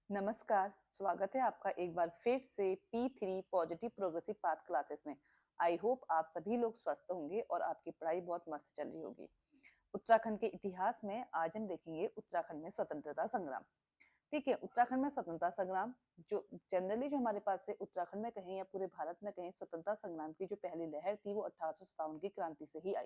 नमस्कार, स्वागत है आपका एक बार फिर से P3 positive progressive path classes में। आई होप आप सभी लोग स्वस्थ होंगे और आपकी पढ़ाई बहुत मस्त चल रही होगी। उत्तराखंड के इतिहास में आज हम देखेंगे उत्तराखंड में स्वतंत्रता संग्राम। ठीक है, उत्तराखंड में स्वतंत्रता संग्राम जो जनरली जो हमारे पास है उत्तराखंड में कहें या पूरे भारत में कहें, स्वतंत्रता संग्राम की जो पहली लहर थी वो 1857 की क्रांति से ही आई।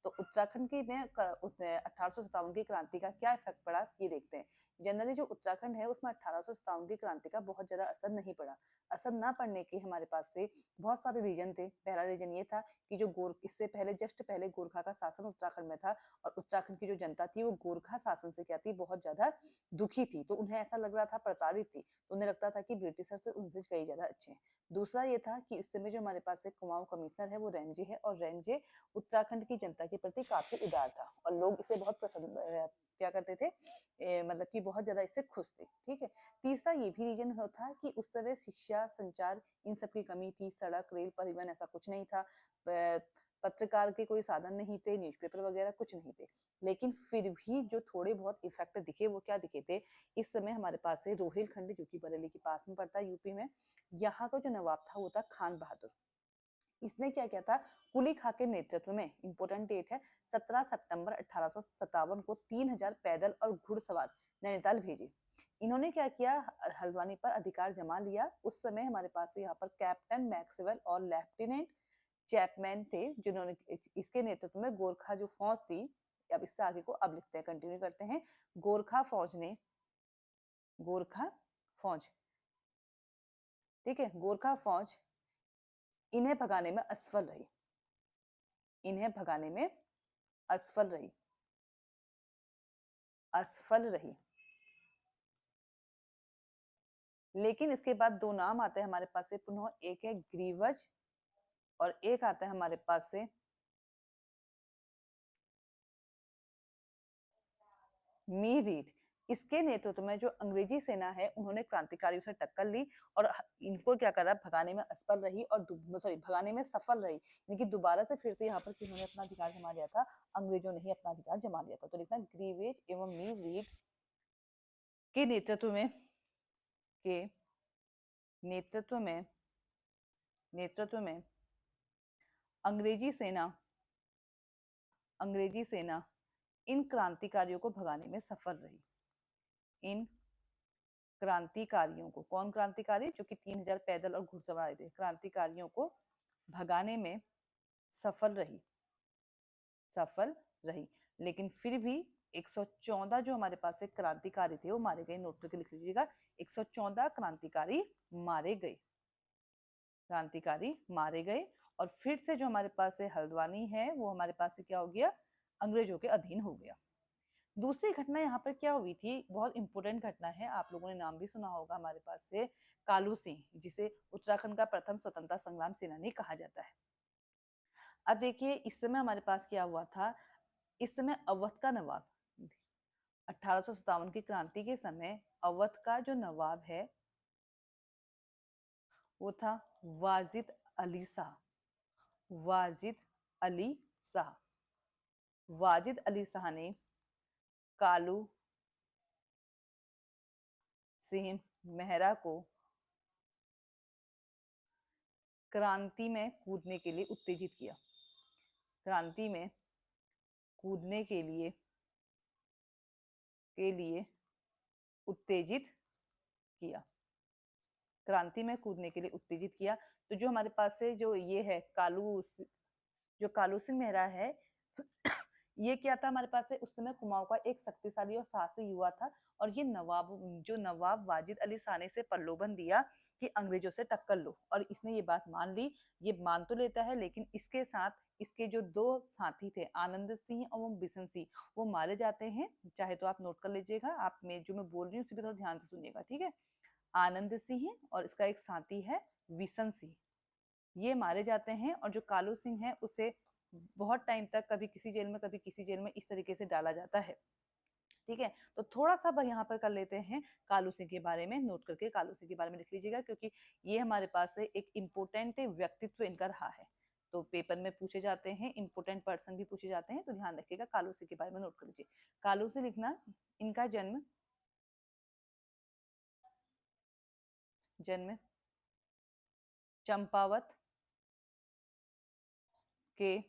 तो उत्तराखंड की में 1857 की क्रांति का क्या इफेक्ट पड़ा ये देखते हैं। जनरली जो उत्तराखंड है उसमें 1857 की क्रांति का बहुत ज्यादा असर नहीं पड़ा। असर ना पड़ने के हमारे पास से बहुत सारे रीजन थे। पहला रीजन ये था कि जो गोर इससे पहले जस्ट पहले गोरखा का शासन उत्तराखंड में था और उत्तराखंड की जो जनता थी वो गोरखा शासन से क्या थी, बहुत ज्यादा दुखी थी। तो उन्हें ऐसा लग रहा था, प्रताड़ित थी, तो उन्हें लगता था कि ब्रिटिशर से उनसे कई ज्यादा अच्छे हैं। दूसरा ये था कि इस समय जो हमारे पास एक कुमाऊं कमिश्नर है वो रैमजे है और रैमजे उत्तराखंड की जनता के प्रति काफी उदार था और लोग इसे बहुत पसंद क्या करते थे, मतलब कि बहुत ज्यादा इससे खुश थे। ठीक है। तीसरा ये भी रीजन था कि उस समय शिक्षा, संचार इन सब की कमी थी। सड़क, रेल, परिवहन ऐसा कुछ नहीं था। पत्रकार के कोई साधन नहीं थे, न्यूज़पेपर वगैरह कुछ नहीं थे। लेकिन फिर भी जो थोड़े बहुत इफेक्ट दिखे वो क्या दिखे थे, इस समय हमारे पास है रोहिलखंड जो कि बरेली के पास में पड़ता है यूपी में। यहाँ का जो नवाब था वो था खान बहादुर। इसने क्या किया था, कुली खा के नेतृत्व में, इंपोर्टेंट डेट है 17 सितंबर 1857 को 3000 पैदल और घुड़सवार नैनीताल भेजे। इन्होंने क्या किया, हल्द्वानी पर अधिकार जमा लिया। उस समय हमारे पास यहाँ पर कैप्टन मैक्सवेल और लेफ्टिनेंट चैपमैन थे जिन्होंने इसके नेतृत्व में गोरखा जो फौज थी। अब इससे आगे को अब लिखते हैं, कंटिन्यू करते हैं। गोरखा फौज ने, गोरखा फौज, ठीक है, गोरखा फौज इन्हें भगाने में असफल रही। इन्हें भगाने में असफल रही, असफल रही। लेकिन इसके बाद दो नाम आते हैं हमारे पास से पुनः, एक है ग्रीवज और एक आता है हमारे पास से मी रीड। इसके नेतृत्व में जो अंग्रेजी सेना है उन्होंने क्रांतिकारियों से टक्कर ली और इनको क्या करा, भगाने में असफल रही और सॉरी भगाने में सफल रही। यानी कि दोबारा से फिर से यहाँ पर किन्होंने अपना अधिकार जमा लिया था, अंग्रेजों ने ही अपना अधिकार जमा लिया था। तो लिखना ग्रीवेज एवं मी रीड के नेतृत्व में, के नेतृत्व में, नेतृत्व में अंग्रेजी सेना, अंग्रेजी सेना इन क्रांतिकारियों को भगाने में सफल रही। इन क्रांतिकारियों को, कौन क्रांतिकारी, जो कि 3000 पैदल और घुड़सवार थे, क्रांतिकारियों को भगाने में सफल रही, सफल रही। लेकिन फिर भी 114 जो हमारे पास से क्रांतिकारी थे वो मारे गए। नोट करके लिख लीजिएगा, 114 क्रांतिकारी मारे गए, क्रांतिकारी मारे गए। और फिर से जो हमारे पास से हल्द्वानी है वो हमारे पास से क्या हो गया, अंग्रेजों के अधीन हो गया। दूसरी घटना यहाँ पर क्या हुई थी, बहुत इंपॉर्टेंट घटना है, आप लोगों ने नाम भी सुना होगा हमारे पास से कालू सिंह, जिसे उत्तराखंड का प्रथम स्वतंत्रता संग्राम सेनानी कहा जाता है। अब देखिए इस समय हमारे पास क्या हुआ था, इस समय अवध का नवाब, 1857 की क्रांति के समय अवध का जो नवाब है वो था वाजिद अली शाह, वाजिद अली शाह। वाजिद अली शाह ने कालू सिंह मेहरा को क्रांति में कूदने के लिए उत्तेजित किया, क्रांति में कूदने के लिए उत्तेजित किया, क्रांति में कूदने के लिए उत्तेजित किया। तो जो हमारे पास से जो ये है कालू, जो कालू सिंह मेहरा है ये क्या था हमारे पास है, उस समय कुमाऊं का एक शक्तिशाली और साहसी युवा था। और ये नवाब, जो नवाब वाजिद अली शाह ने से प्रलोभन दिया कि अंग्रेजों से टक्कर लो, और इसने ये बात मान ली। ये मान तो लेता है लेकिन इसके साथ इसके जो दो साथी थे आनंद सिंह और बिशन सिंह वो मारे जाते हैं। चाहे तो आप नोट कर लीजिएगा, आप मैं जो मैं बोल रही हूँ उसे भी थोड़ा ध्यान से सुनिएगा, ठीक है। आनंद सिंह और इसका एक साथी है विशन सिंह, ये मारे जाते हैं। और जो कालू सिंह है उसे बहुत टाइम तक कभी किसी जेल में कभी किसी जेल में इस तरीके से डाला जाता है। ठीक है, तो थोड़ा सा यहाँ पर कर लेते हैं कालू सिंह के बारे में, नोट करके कालू सिंह के बारे में लिख लीजिएगा क्योंकि ये हमारे पास से एक इम्पोर्टेंट व्यक्तित्व इनका रहा है। तो पेपर में पूछे जाते हैं, इंपोर्टेंट पर्सन भी पूछे जाते हैं, तो ध्यान रखिएगा। कालू सिंह के बारे में नोट कर लीजिए। कालू सिंह लिखना, इनका जन्म जन्म चंपावत के,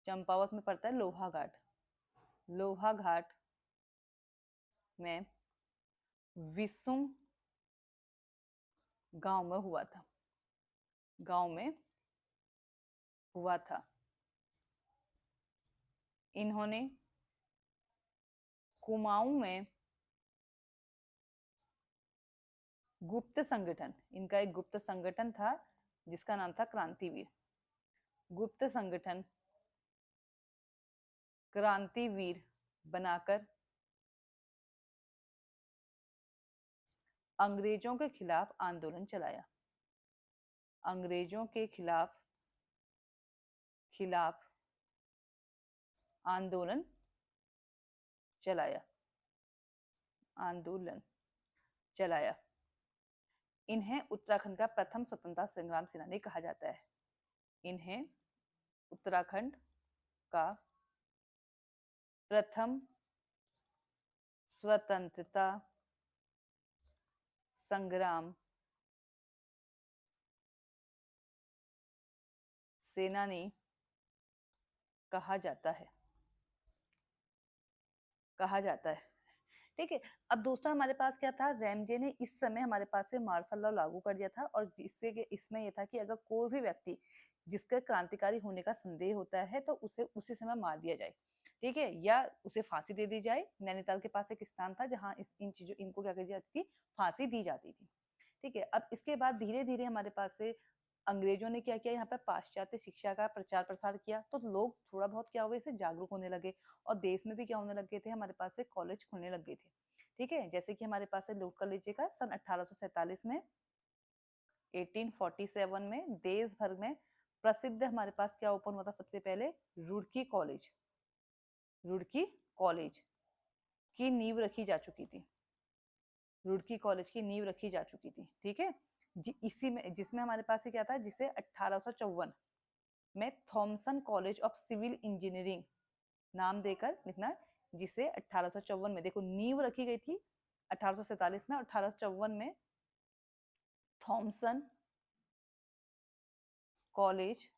चंपावत में पड़ता है लोहा घाट, लोहा घाट में विसुम गांव में हुआ था, गांव में हुआ था। इन्होंने कुमाऊं में गुप्त संगठन, इनका एक गुप्त संगठन था जिसका नाम था क्रांतिवीर, गुप्त संगठन क्रांतिवीर बनाकर अंग्रेजों के खिलाफ आंदोलन चलाया, अंग्रेजों के खिलाफ आंदोलन चलाया, आंदोलन चलाया। इन्हें उत्तराखंड का प्रथम स्वतंत्रता संग्राम सेनानी कहा जाता है, इन्हें उत्तराखंड का प्रथम स्वतंत्रता संग्राम सेनानी कहा जाता है, कहा जाता है। ठीक है, अब दोस्तों हमारे पास क्या था, रैमजे ने इस समय हमारे पास से मार्शल लॉ लागू कर दिया था, और जिससे इसमें यह था कि अगर कोई भी व्यक्ति जिसका क्रांतिकारी होने का संदेह होता है तो उसे उसी समय मार दिया जाए, ठीक है, या उसे फांसी दे दी जाए। नैनीताल के पास एक स्थान था जहां इन चीजों इनको क्या कर जाती थी, फांसी दी जाती थी। ठीक है, अब इसके बाद धीरे धीरे हमारे पास से अंग्रेजों ने क्या किया, यहाँ पे पाश्चात्य शिक्षा का प्रचार प्रसार किया, तो लोग थोड़ा बहुत क्या हुए, इससे जागरूक होने लगे, और देश में भी क्या होने लगे थे, हमारे पास से कॉलेज खुलने लग गए थे। ठीक है, जैसे कि हमारे पास है लूट कर लीजिएगा सन 1847 में, 1847 में देश भर में प्रसिद्ध हमारे पास क्या ओपन हुआ था, सबसे पहले रुड़की कॉलेज, रुड़की कॉलेज की नींव रखी जा चुकी थी, रुड़की कॉलेज की नींव रखी जा चुकी थी। ठीक है, इसी में जिसमें हमारे पास ही क्या था, जिसे 1854 में Thomson College of Civil Engineering नाम देकर लिखना, जिसे 1854 में देखो नींव रखी गई थी 1847 में, 1854 में Thomson College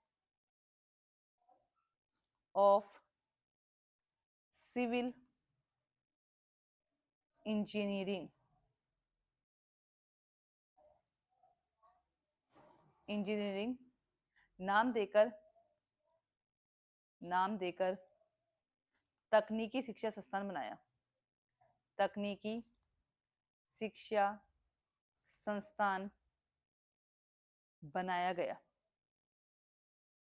of Civil Engineering नाम देकर तकनीकी शिक्षा संस्थान बनाया, तकनीकी शिक्षा संस्थान बनाया गया,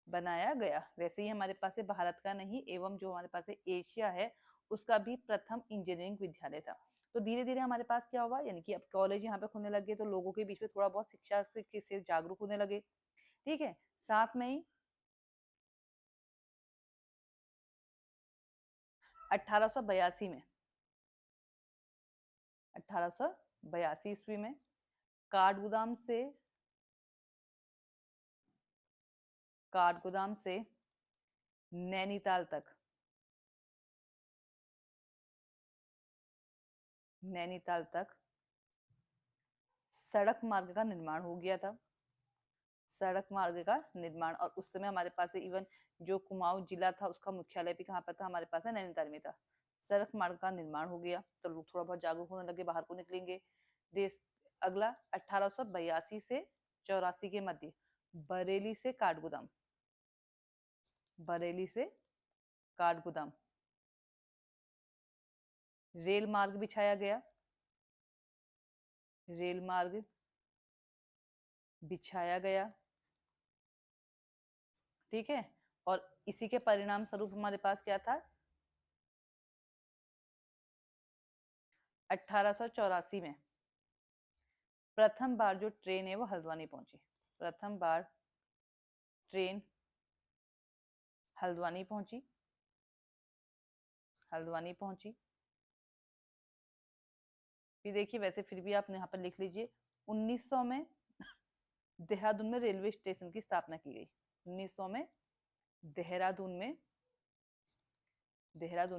बनाया गया। वैसे ही हमारे पास है भारत का नहीं एवं जो हमारे पास है एशिया है उसका भी प्रथम इंजीनियरिंग विद्यालय था। तो धीरे धीरे हमारे पास क्या हुआ, यानी कि अब कॉलेज यहाँ पे खुलने लगे तो लोगों के बीच में थोड़ा बहुत शिक्षा से जागरूक होने लगे। ठीक है, साथ में ही 1882 में, 1882 ईस्वी में काठगोदाम से नैनीताल तक, नैनीताल तक सड़क मार्ग का निर्माण हो गया था, सड़क मार्ग का निर्माण। और उस समय हमारे पास इवन जो कुमाऊं जिला था उसका मुख्यालय भी कहाँ पर था, हमारे पास है नैनीताल में था। सड़क मार्ग का निर्माण हो गया तो लोग थोड़ा बहुत जागरूक होने लगे, बाहर को निकलेंगे। देश अगला 1882 से 84 के मध्य बरेली से काठगोदाम, बरेली से काठगोदाम रेल मार्ग बिछाया गया, रेल मार्ग बिछाया गया। ठीक है, और इसी के परिणाम स्वरूप हमारे पास क्या था, 1884 में प्रथम बार जो ट्रेन है वो हल्द्वानी पहुंची, प्रथम बार ट्रेन हल्द्वानी पहुंची, हल्द्वानी पहुंची। फिर देखिए, वैसे फिर भी आप यहाँ पर लिख लीजिए 1900 में देहरादून में रेलवे स्टेशन की स्थापना की गई, 1900 में देहरादून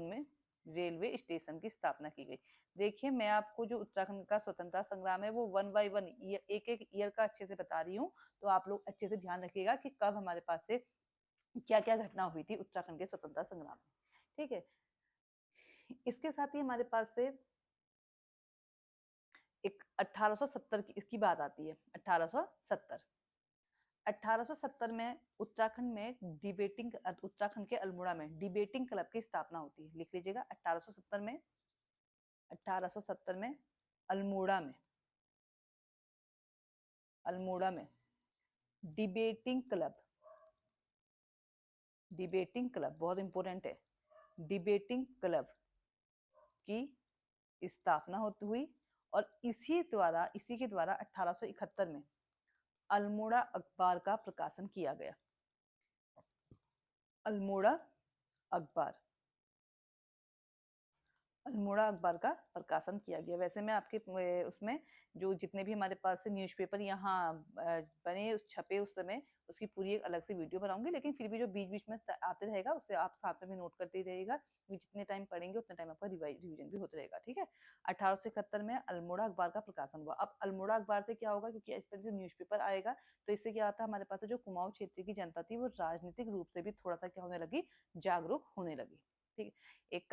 में रेलवे स्टेशन की स्थापना की गई। देखिए मैं आपको जो उत्तराखंड का स्वतंत्रता संग्राम है वो वन बाय वन एक एक ईयर का अच्छे से बता रही हूँ, तो आप लोग अच्छे से ध्यान रखिएगा कि कब हमारे पास से क्या क्या घटना हुई थी उत्तराखंड के स्वतंत्रता संग्राम में। ठीक है, इसके साथ ही हमारे पास से एक 1870 की इसकी बात आती है। 1870 1870 में उत्तराखंड में उत्तराखंड के अल्मोड़ा में डिबेटिंग क्लब की स्थापना होती है। लिख लीजिएगा 1870 में अल्मोड़ा में डिबेटिंग क्लब बहुत इंपॉर्टेंट है। डिबेटिंग क्लब की स्थापना होती हुई और इसी के द्वारा 1871 में अल्मोड़ा अखबार का प्रकाशन किया गया। अल्मोड़ा अखबार का प्रकाशन किया गया। वैसे मैं आपके उसमें जो जितने भी हमारे पास से न्यूज़पेपर यहाँ बने छपे उस समय उसकी पूरी एक अलग से वीडियो बनाऊंगी, लेकिन फिर भी जो बीच बीच में आते रहेगा उससे आप साथ में भी नोट करते रहिएगा, क्योंकि जितने टाइम पढ़ेंगे उतने टाइम आपका रिवीजन भी होता रहेगा। ठीक है, 1871 में अल्मोड़ा अखबार का प्रकाशन हुआ। अब अल्मोड़ा अखबार से क्या होगा, क्योंकि इस पर न्यूज़पेपर आएगा तो इससे क्या आता है, हमारे पास जो कुमाऊं क्षेत्र की जनता थी वो राजनीतिक रूप से भी थोड़ा सा क्या होने लगी, जागरूक होने लगी। ठीक, एक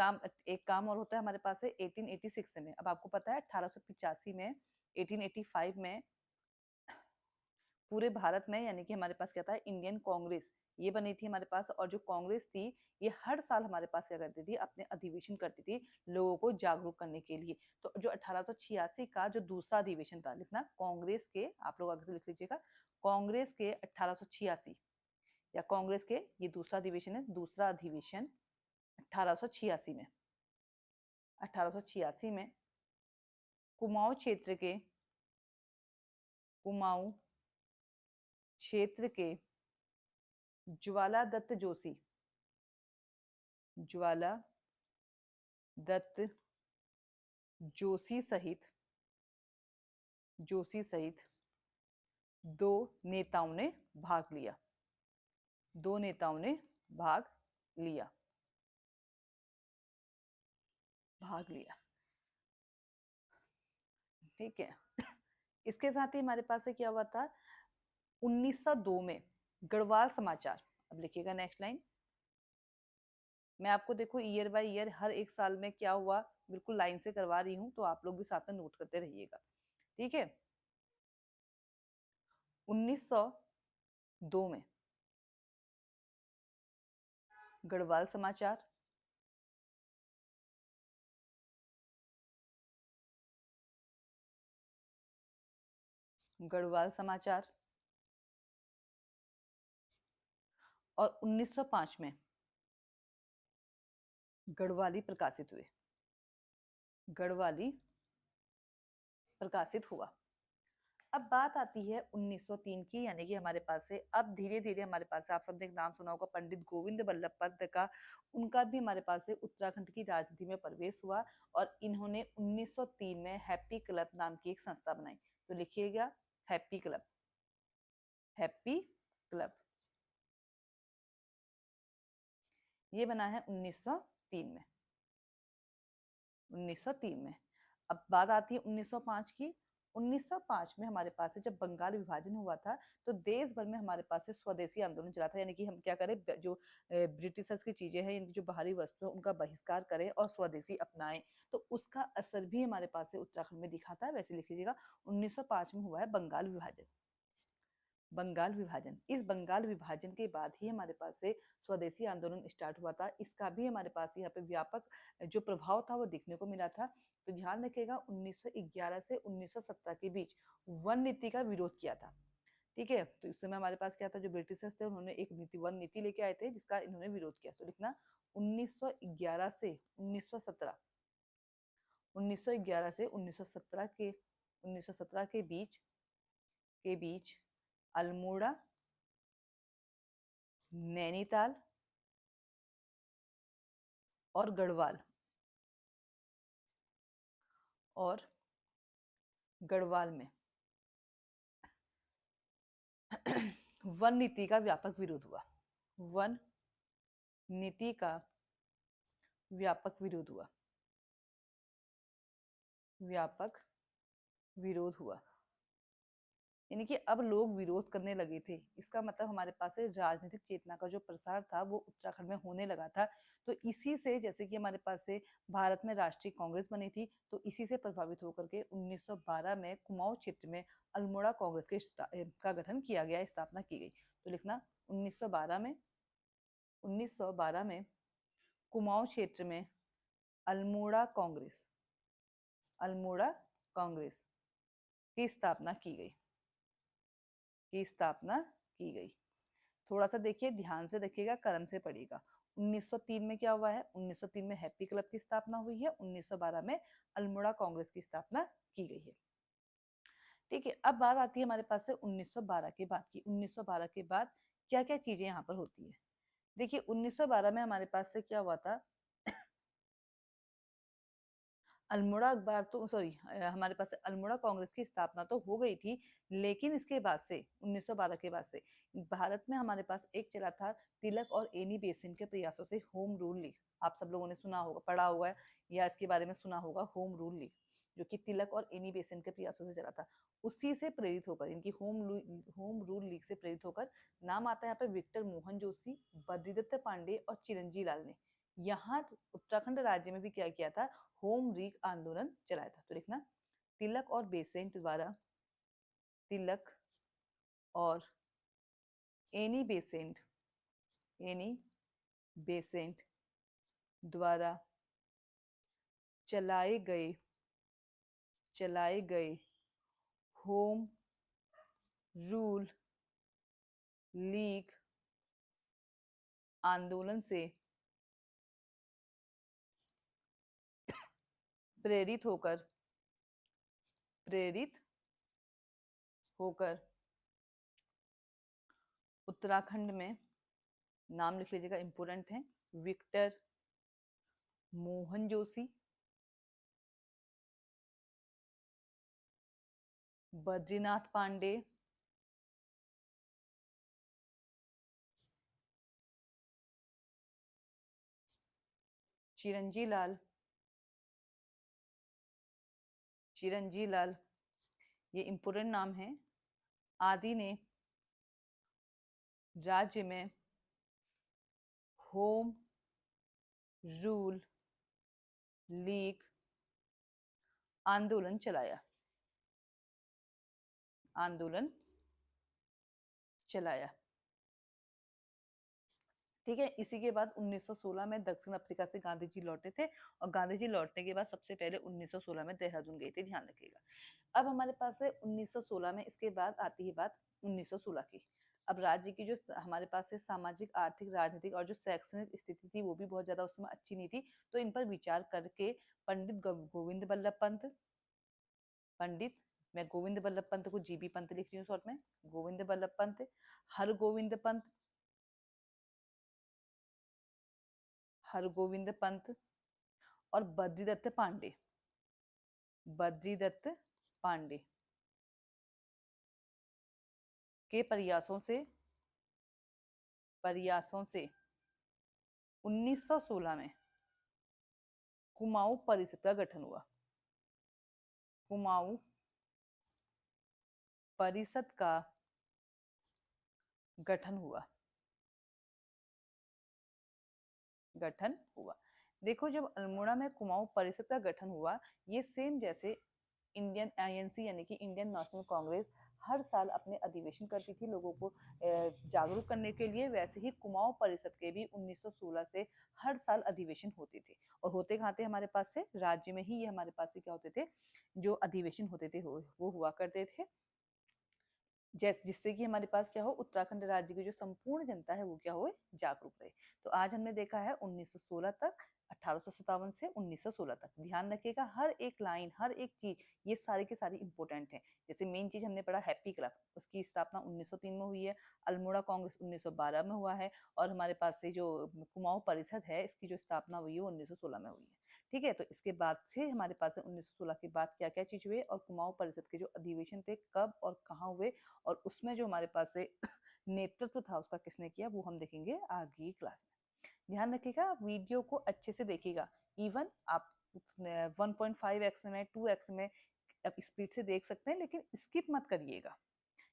काम और होता है हमारे पास है 1886 में। अब आपको पता है 1885 में 1885 में पूरे भारत में यानी कि हमारे पास क्या था, इंडियन कांग्रेस ये बनी थी हमारे पास। और जो कांग्रेस थी ये हर साल हमारे पास क्या करती थी, अपने अधिवेशन करती थी लोगों को जागरूक करने के लिए। तो जो 1886 का जो दूसरा अधिवेशन था, लिखना कांग्रेस के, आप लोग आगे से लिख लीजिएगा, कांग्रेस के 1886 या कांग्रेस के ये दूसरा अधिवेशन है, दूसरा अधिवेशन 1886 में 1886 में कुमाऊं क्षेत्र के कुमाऊं क्षेत्र के ज्वाला दत्त जोशी सहित दो नेताओं ने भाग लिया। ठीक है, इसके साथ ही हमारे पास से क्या हुआ था 1902 में गढ़वाल समाचार। अब लिखिएगा नेक्स्ट लाइन, मैं आपको देखो ईयर बाय ईयर हर एक साल में क्या हुआ बिल्कुल लाइन से करवा रही हूँ, तो आप लोग भी साथ में नोट करते रहिएगा। ठीक है, 1902 में गढ़वाल समाचार, और 1905 में गढ़वाली प्रकाशित हुआ। अब बात आती है 1903 की, यानी कि हमारे पास से अब धीरे धीरे हमारे पास से आप सबने एक नाम सुना होगा पंडित गोविंद बल्लभ पंत का, उनका भी हमारे पास से उत्तराखंड की राजनीति में प्रवेश हुआ और इन्होंने 1903 में हैप्पी क्लब नाम की एक संस्था बनाई। तो लिखिएगा हैप्पी क्लब ये बना है 1903 में। अब बात आती है 1905 की। 1905 में हमारे पास से जब बंगाल विभाजन हुआ था तो देश भर में हमारे पास से स्वदेशी आंदोलन चला था, यानी कि हम क्या करें, जो ब्रिटिशर्स की चीजें हैं, इनकी जो बाहरी वस्तु है उनका बहिष्कार करें और स्वदेशी अपनाएं। तो उसका असर भी हमारे पास से उत्तराखंड में दिखा था। वैसे लिख लीजिएगा 1905 में हुआ है बंगाल विभाजन। इस बंगाल विभाजन के बाद ही हमारे पास से स्वदेशी आंदोलन स्टार्ट हुआ था। इसका भी हमारे पास यहाँ पे व्यापक जो प्रभाव था वो दिखने को मिला था। तो ध्यान रखिएगा 1911 से 1917 के बीच वन नीति का विरोध किया था। ठीक है, तो इस समय हमारे पास क्या था, जो ब्रिटिशर्स थे उन्होंने एक वन नीति लेके आए थे जिसका इन्होंने विरोध किया। तो लिखना 1911 से 1917 1917 के बीच अल्मोड़ा, नैनीताल और गढ़वाल में वन नीति का व्यापक विरोध हुआ। वन नीति का व्यापक विरोध हुआ, व्यापक विरोध हुआ। यानी कि अब लोग विरोध करने लगे थे। इसका मतलब हमारे पास से राजनीतिक चेतना का जो प्रसार था वो उत्तराखंड में होने लगा था। तो इसी से, जैसे कि हमारे पास से भारत में राष्ट्रीय कांग्रेस बनी थी, तो इसी से प्रभावित होकर के 1912 में कुमाऊं क्षेत्र में अल्मोड़ा कांग्रेस का गठन किया गया, स्थापना की गई। तो लिखना 1912 में, 1912 में कुमाऊं क्षेत्र में अल्मोड़ा कांग्रेस, अल्मोड़ा कांग्रेस की स्थापना की गई, की स्थापना की गई। थोड़ा सा देखिए, ध्यान से देखिएगा, क्रम से पढ़िएगा। 1903 में क्या हुआ है? 1903 में हैप्पी क्लब की स्थापना हुई है, 1912 में अल्मोड़ा कांग्रेस की स्थापना की गई है। ठीक है, अब बात आती है हमारे पास से 1912 के बाद की। 1912 के बाद क्या क्या चीजें यहाँ पर होती है? देखिए 1912 में हमारे पास से क्या हुआ था, अल्मोड़ा अखबार तो सॉरी, हमारे पास अल्मोड़ा कांग्रेस की स्थापना तो हो गई थी, लेकिन इसके बाद से 1912 के बाद से भारत में हमारे पास एक चला था तिलक और एनी बेसेंट के प्रयासों से होम रूल लीग। आप सब लोगों ने सुना होगा, पढ़ा होगा या इसके बारे में सुना होगा, होम रूल लीग, जो कि तिलक और एनी बेसेंट के प्रयासों से चला था। उसी से प्रेरित होकर, इनकी होम रूल लीग से प्रेरित होकर, नाम आता है यहाँ पे विक्टर मोहन जोशी, बद्रीदत्त पांडे और चिरंजी लाल ने यहाँ उत्तराखंड राज्य में भी क्या किया था, होम लीग आंदोलन चलाया था। तो लिखना तिलक और बेसेंट द्वारा, तिलक और एनी बेसेंट, एनी बेसेंट द्वारा चलाए गए, चलाए गए होम रूल लीग आंदोलन से प्रेरित होकर, प्रेरित होकर उत्तराखंड में, नाम लिख लीजिएगा, इंपोर्टेंट है, विक्टर मोहन जोशी, बद्रीनाथ पांडे, चिरंजी लाल, चिरंजी लाल, ये इंपोर्टेंट नाम है, आदि ने राज्य में होम रूल लीग आंदोलन चलाया, आंदोलन चलाया। ठीक है, इसी के बाद 1916 में दक्षिण अफ्रीका से गांधी जी लौटे थे, और गांधी जी लौटने के बाद सबसे पहले 1916 में देहरादून गए थे, ध्यान रखिएगा। अब हमारे पास है 1916 में, इसके बाद आती है बात 1916 की। अब राज्य की जो हमारे पास है सामाजिक, आर्थिक, राजनीतिक और जो शैक्षणिक स्थिति थी वो भी बहुत ज्यादा उस समय अच्छी नहीं थी। तो इन पर विचार करके पंडित गोविंद बल्लभ पंत, पंडित, मैं गोविंद बल्लभ पंत को जीबी पंत लिख रही हूँ शॉर्ट में, गोविंद बल्लभ पंत, हरगोविंद पंत, हरगोविंद पंत और बद्रीदत्त पांडे, बद्रीदत्त पांडे के प्रयासों से, प्रयासों से 1916 में कुमाऊं परिषद का गठन हुआ, कुमाऊं परिषद का गठन हुआ, गठन हुआ। देखो, जब अल्मोड़ा में कुमाऊं परिषद का गठन हुआ, ये सेम जैसे इंडियन आईएनसी यानी कि इंडियन नेशनल कांग्रेस हर साल अपने अधिवेशन करती थी लोगों को जागरूक करने के लिए, वैसे ही कुमाऊं परिषद के भी 1916 से हर साल अधिवेशन होते थे। और होते कहाँ थे हमारे पास से, राज्य में ही ये हमारे पास से क्या होते थे, जो अधिवेशन होते थे वो हुआ करते थे, जिससे कि हमारे पास क्या हो, उत्तराखंड राज्य की जो संपूर्ण जनता है वो क्या हो, जागरूक रहे। तो आज हमने देखा है 1916 तक, 1857 से 1916 तक। ध्यान रखिएगा, हर एक लाइन, हर एक चीज, ये सारी की सारी इंपॉर्टेंट है। जैसे मेन चीज हमने पढ़ा हैप्पी क्लब, उसकी स्थापना 1903 में हुई है, अल्मोड़ा कांग्रेस 1912 में हुआ है, और हमारे पास से जो कुमाऊं परिषद है इसकी जो स्थापना हुई है वो 1916 में हुई है। ठीक है, तो इसके बाद से हमारे पास 1916 के बाद क्या क्या चीज हुए, और कुमाऊं परिषद के जो अधिवेशन थे कब और कहाँ हुए, और उसमें जो हमारे पास से नेतृत्व था उसका किसने किया, वो हम देखेंगे आगे की क्लास में। ध्यान रखिएगा, वीडियो को अच्छे से देखिएगा। इवन आप 1.5x में 2x में स्पीड से देख सकते हैं, लेकिन स्किप मत करिएगा,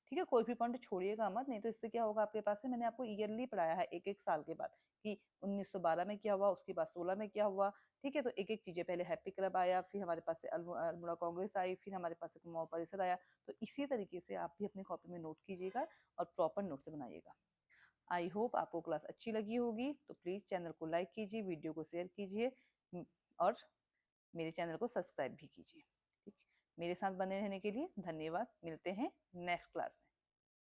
ठीक है। कोई भी पॉइंट छोड़िएगा मत, नहीं तो इससे क्या होगा आपके पास से, मैंने आपको ईयरली पढ़ाया है एक एक साल के बाद कि 1912 में क्या हुआ, उसके बाद 16 में क्या हुआ, ठीक है। तो एक एक चीजें, पहले हैप्पी क्लब आया, फिर हमारे पास से अल्मोड़ा कांग्रेस आई, फिर हमारे पास से कुमाऊं परिषद आया। तो इसी तरीके से आप भी अपनी कॉपी में नोट कीजिएगा और प्रॉपर नोट से बनाइएगा। आई होप आपको क्लास अच्छी लगी होगी, तो प्लीज चैनल को लाइक कीजिए, वीडियो को शेयर कीजिए और मेरे चैनल को सब्सक्राइब भी कीजिए। ठीक, मेरे साथ बने रहने के लिए धन्यवाद। मिलते हैं नेक्स्ट क्लास में।